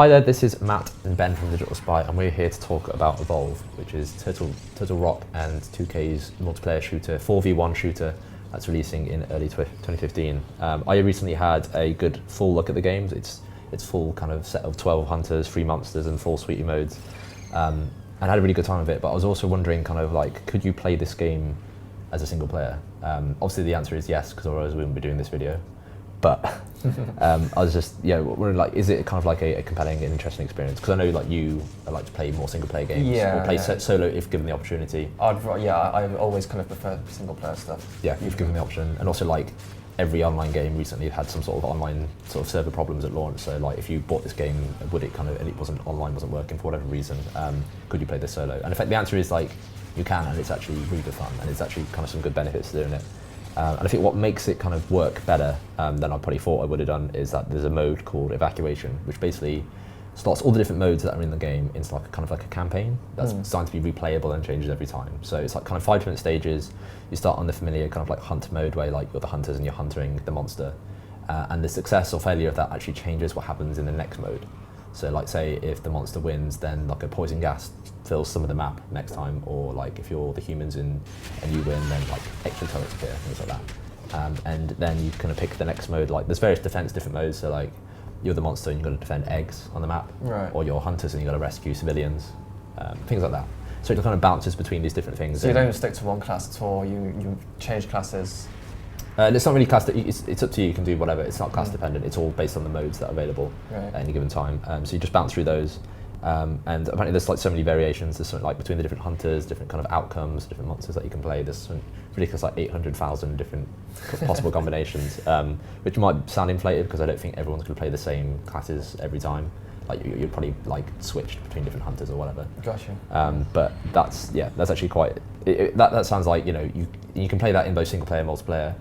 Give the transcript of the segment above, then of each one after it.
Hi there, this is Matt and Ben from Digital Spy, and we're here to talk about Evolve, which is Turtle Rock and 2K's multiplayer shooter, 4v1 shooter that's releasing in early 2015. I recently had a good full look at the games. It's full kind of set of 12 hunters, 3 monsters, and 4 sweetie modes, and I had a really good time with it. But I was also wondering, kind of like, could you play this game as a single player? Obviously, the answer is yes, because otherwise we wouldn't be doing this video. But I was just, wondering, like, is it kind of like a compelling and interesting experience? Because I know, like, you like to play more single player games, or play solo if given the opportunity. I always kind of prefer single player stuff. Yeah, if given the option, and also like every online game recently had some sort of online sort of server problems at launch. So like, if you bought this game, would it kind of, and it wasn't working for whatever reason, could you play this solo? And in fact, the answer is like, you can, and it's actually really good fun, and it's actually kind of some good benefits to doing it. And I think what makes it kind of work better than I probably thought I would have done is that there's a mode called Evacuation, which basically slots all the different modes that are in the game into like kind of like a campaign that's designed to be replayable and changes every time. So it's like kind of 5 different stages. You start on the familiar kind of like hunt mode, where like you're the hunters and you're hunting the monster, and the success or failure of that actually changes what happens in the next mode. So like, say if the monster wins, then like a poison gas fills some of the map next time, or like if you're the humans and you win, then like extra turrets appear, things like that. And then you kind of pick the next mode. Like, there's various different modes. So like, you're the monster and you've got to defend eggs on the map, right. Or you're hunters and you've got to rescue civilians, things like that. So it kind of bounces between these different things. So you don't stick to one class at all. You change classes. It's not really class. It's up to you. You can do whatever. It's not class dependent. It's all based on the modes that are available at any given time. So you just bounce through those, and apparently there's like so many variations. There's something like between the different hunters, different kind of outcomes, different monsters that you can play. There's some ridiculous like 800,000 different possible combinations, which might sound inflated because I don't think everyone's going to play the same classes every time. Like you'd probably like switch between different hunters or whatever. Gotcha. But that's actually quite. That sounds like you can play that in both single player and multiplayer.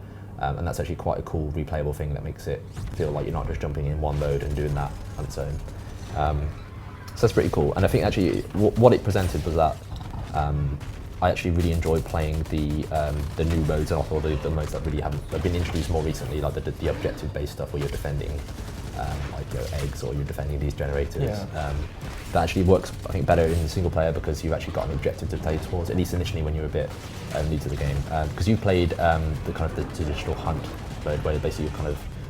And that's actually quite a cool replayable thing that makes it feel like you're not just jumping in one mode and doing that on its own. So that's pretty cool. And I think actually what it presented was that I actually really enjoyed playing the new modes, and also the modes that really have been introduced more recently, like the objective-based stuff where you're defending eggs, or you're defending these generators. Yeah. That actually works, I think, better in single player because you've actually got an objective to play towards, at least initially when you're a bit new to the game. Because you played the traditional hunt mode, where basically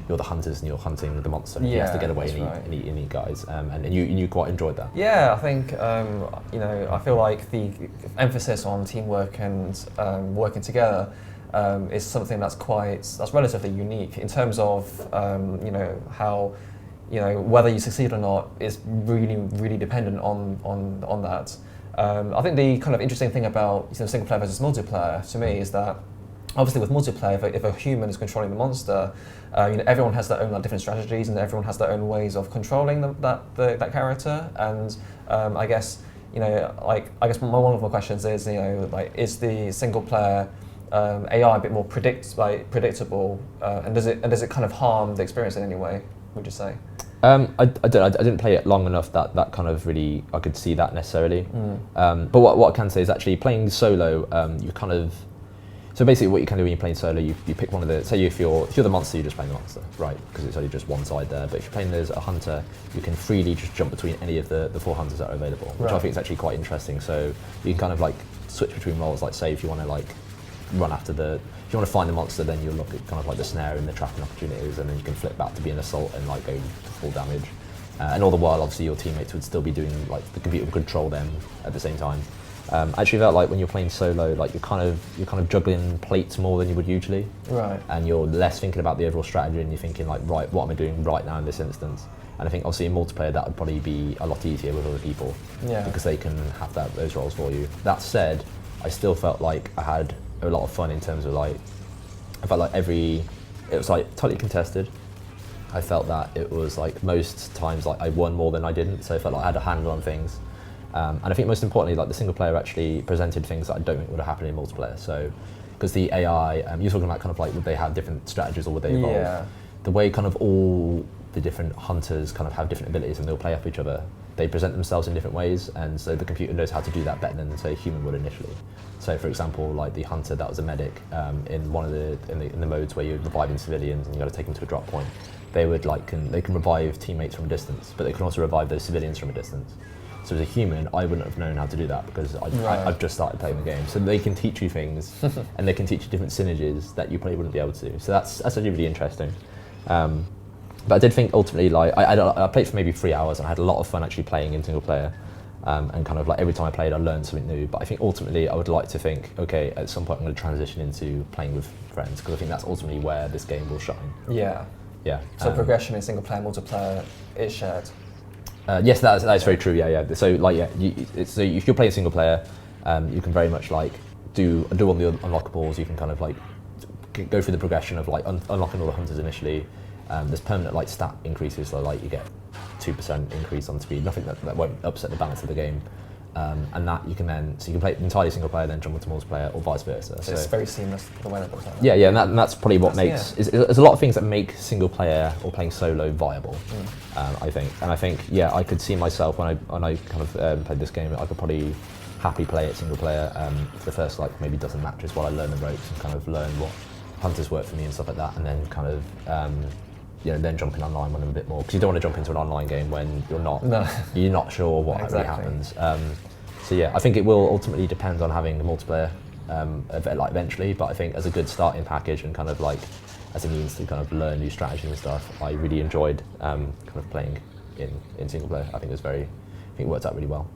you're the hunters and you're hunting the monster, and he has to get away and eat guys, and you quite enjoyed that. Yeah, I think I feel like the emphasis on teamwork and working together is something that's relatively unique in terms of how whether you succeed or not is really dependent on that. I think the kind of interesting thing about single player versus multiplayer to me is that obviously with multiplayer, if a human is controlling the monster, everyone has their own different strategies, and everyone has their own ways of controlling that character. And I guess one of my questions is is the single player AI a bit more predictable, and does it kind of harm the experience in any way, would you say? I didn't play it long enough that kind of really I could see that necessarily. But what I can say is actually playing solo, so basically what you can do when you're playing solo, you pick one of the, say if you're the monster, you're just playing the monster, right? Because it's only just one side there. But if you're playing as a hunter, you can freely just jump between any of the 4 hunters that are available, which I think is actually quite interesting. So you can kind of like switch between roles. Like, say if you want to like run after if you want to find the monster, then you'll look at kind of like the snare and the trapping opportunities, and then you can flip back to be an assault and like go to full damage. And all the while, obviously, your teammates would still be doing, like, the computer would control them at the same time. Actually, felt like when you're playing solo, like you're kind of juggling plates more than you would usually, right? And you're less thinking about the overall strategy, and you're thinking like, right, what am I doing right now in this instance? And I think obviously in multiplayer that would probably be a lot easier with other people, because they can have those roles for you. That said, I still felt like I had a lot of fun in terms of like, I felt like it was like totally contested. I felt that it was like most times like I won more than I didn't, so I felt like I had a handle on things. And I think most importantly, like the single player actually presented things that I don't think would have happened in multiplayer. So, because the AI, you're talking about kind of like, would they have different strategies or would they evolve? Yeah. The way kind of all the different hunters kind of have different abilities and they'll play off each other, they present themselves in different ways, and so the computer knows how to do that better than, say, a human would initially. So, for example, like the hunter that was a medic in one of in the modes where you're reviving civilians and you got to take them to a drop point, they would they can revive teammates from a distance, but they can also revive those civilians from a distance. So as a human, I wouldn't have known how to do that because I've just started playing the game. So they can teach you things, and they can teach you different synergies that you probably wouldn't be able to. So that's actually really interesting. But I did think ultimately, I played for maybe 3 hours, and I had a lot of fun actually playing in single player. And kind of every time I played, I learned something new. But I think ultimately, I would like to think, okay, at some point I'm going to transition into playing with friends because I think that's ultimately where this game will shine. Yeah. Yeah. So progression in single player, multiplayer is shared. Yes, that is very true. Yeah. So so if you're playing single player, you can very much do all the unlockables. You can kind of go through the progression of unlocking all the hunters initially. There's permanent stat increases, so you get 2% increase on speed. Nothing that won't upset the balance of the game. And that you can play entirely single player, then jump into multiplayer, or vice versa. So it's very seamless the way that goes like that. Yeah, and that's probably what makes. There's a lot of things that make single player or playing solo viable. I think, I could see myself when I kind of played this game. I could probably happily play it single player for the first maybe dozen matches while I learn the ropes and kind of learn what hunters work for me and stuff like that, and then kind of. Then jumping online when I'm a bit more, because you don't want to jump into an online game when you're not sure what actually happens. So I think it will ultimately depend on having a multiplayer eventually, but I think as a good starting package and kind of as a means to kind of learn new strategies and stuff, I really enjoyed kind of playing in single player. I think it worked out really well.